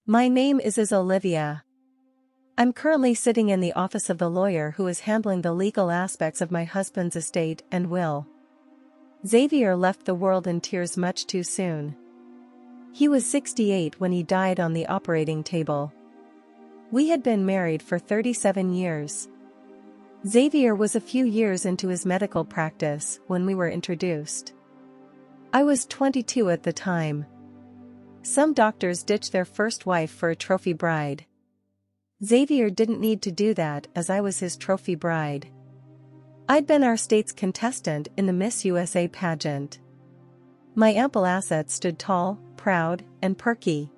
My name is Olivia. I'm currently sitting in the office of the lawyer who is handling the legal aspects of my husband's estate and will. Xavier left the world in tears much too soon. He was 68 when he died on the operating table. We had been married for 37 years. Xavier was a few years into his medical practice when we were introduced. I was 22 at the time. Some doctors ditch their first wife for a trophy bride. Xavier didn't need to do that as I was his trophy bride. I'd been our state's contestant in the Miss USA pageant. My ample assets stood tall, proud, and perky.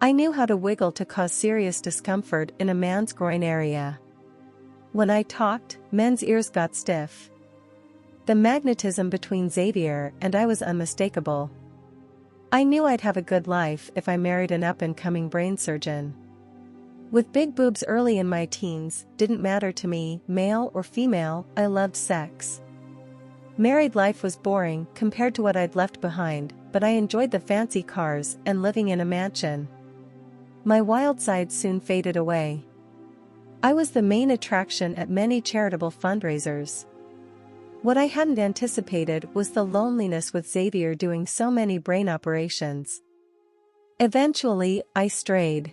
I knew how to wiggle to cause serious discomfort in a man's groin area. When I talked, men's ears got stiff. The magnetism between Xavier and I was unmistakable. I knew I'd have a good life if I married an up-and-coming brain surgeon. With big boobs early in my teens, didn't matter to me, male or female, I loved sex. Married life was boring compared to what I'd left behind, but I enjoyed the fancy cars and living in a mansion. My wild side soon faded away. I was the main attraction at many charitable fundraisers. What I hadn't anticipated was the loneliness with Xavier doing so many brain operations. Eventually, I strayed.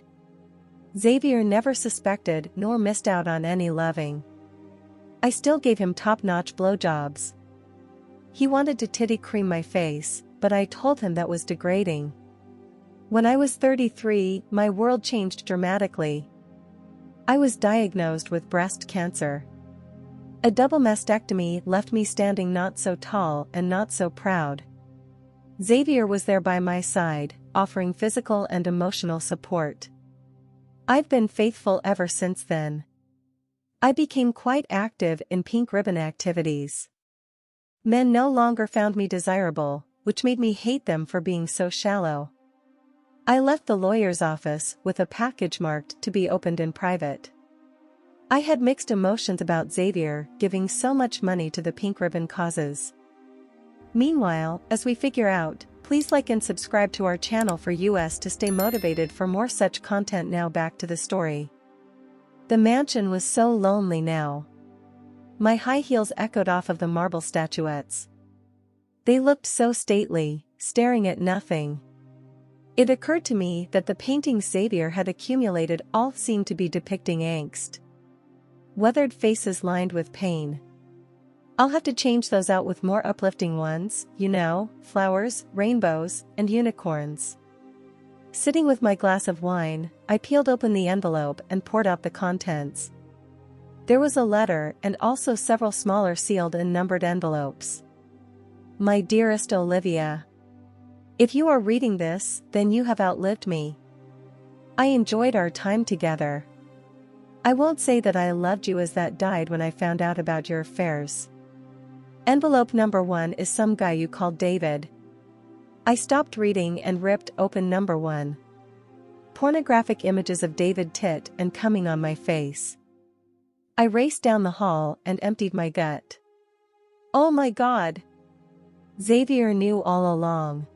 Xavier never suspected nor missed out on any loving. I still gave him top-notch blowjobs. He wanted to titty cream my face, but I told him that was degrading. When I was 33, my world changed dramatically. I was diagnosed with breast cancer. A double mastectomy left me standing not so tall and not so proud. Xavier was there by my side, offering physical and emotional support. I've been faithful ever since then. I became quite active in pink ribbon activities. Men no longer found me desirable, which made me hate them for being so shallow. I left the lawyer's office with a package marked to be opened in private. I had mixed emotions about Xavier giving so much money to the pink ribbon causes. Meanwhile, as we figure out, please like and subscribe to our channel for us to stay motivated for more such content. Now back to the story. The mansion was so lonely now. My high heels echoed off of the marble statuettes. They looked so stately, staring at nothing. It occurred to me that the paintings Xavier had accumulated all seemed to be depicting angst. Weathered faces lined with pain. I'll have to change those out with more uplifting ones, you know, flowers, rainbows, and unicorns. Sitting with my glass of wine, I peeled open the envelope and poured out the contents. There was a letter and also several smaller sealed and numbered envelopes. My dearest Olivia. If you are reading this, then you have outlived me. I enjoyed our time together. I won't say that I loved you as that died when I found out about your affairs. Envelope number 1 is some guy you called David. I stopped reading and ripped open number 1. Pornographic images of David tit and coming on my face. I raced down the hall and emptied my gut. Oh my God! Xavier knew all along.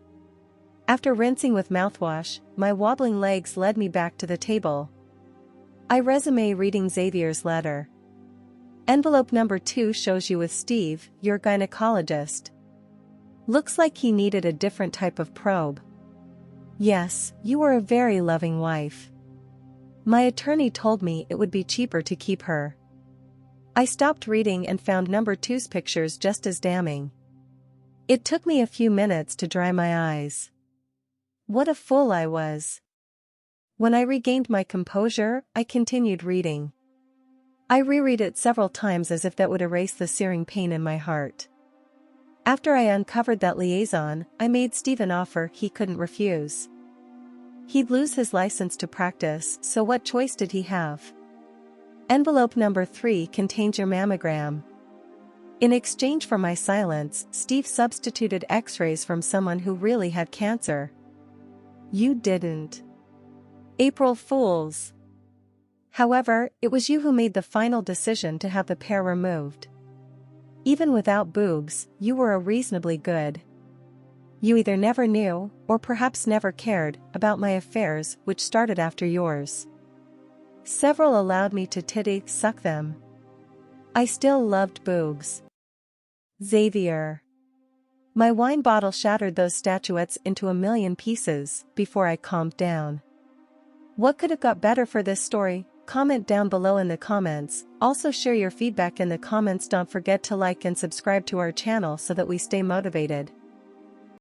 After rinsing with mouthwash, my wobbling legs led me back to the table. I resume reading Xavier's letter. Envelope number 2 shows you with Steve, your gynecologist. Looks like he needed a different type of probe. Yes, you were a very loving wife. My attorney told me it would be cheaper to keep her. I stopped reading and found number 2's pictures just as damning. It took me a few minutes to dry my eyes. What a fool I was. When I regained my composure, I continued reading. I reread it several times as if that would erase the searing pain in my heart. After I uncovered that liaison, I made Steve an offer he couldn't refuse. He'd lose his license to practice, so what choice did he have? Envelope number 3 contains your mammogram. In exchange for my silence, Steve substituted x-rays from someone who really had cancer. You didn't. April Fools. However, it was you who made the final decision to have the pair removed. Even without boobs, you were a reasonably good You either never knew, or perhaps never cared, about my affairs which started after yours. Several allowed me to titty suck them. I still loved boobs. Xavier. My wine bottle shattered those statuettes into a million pieces before I calmed down. What could have got better for this story? Comment down below in the comments. Also share your feedback in the comments. Don't forget to like and subscribe to our channel so that we stay motivated.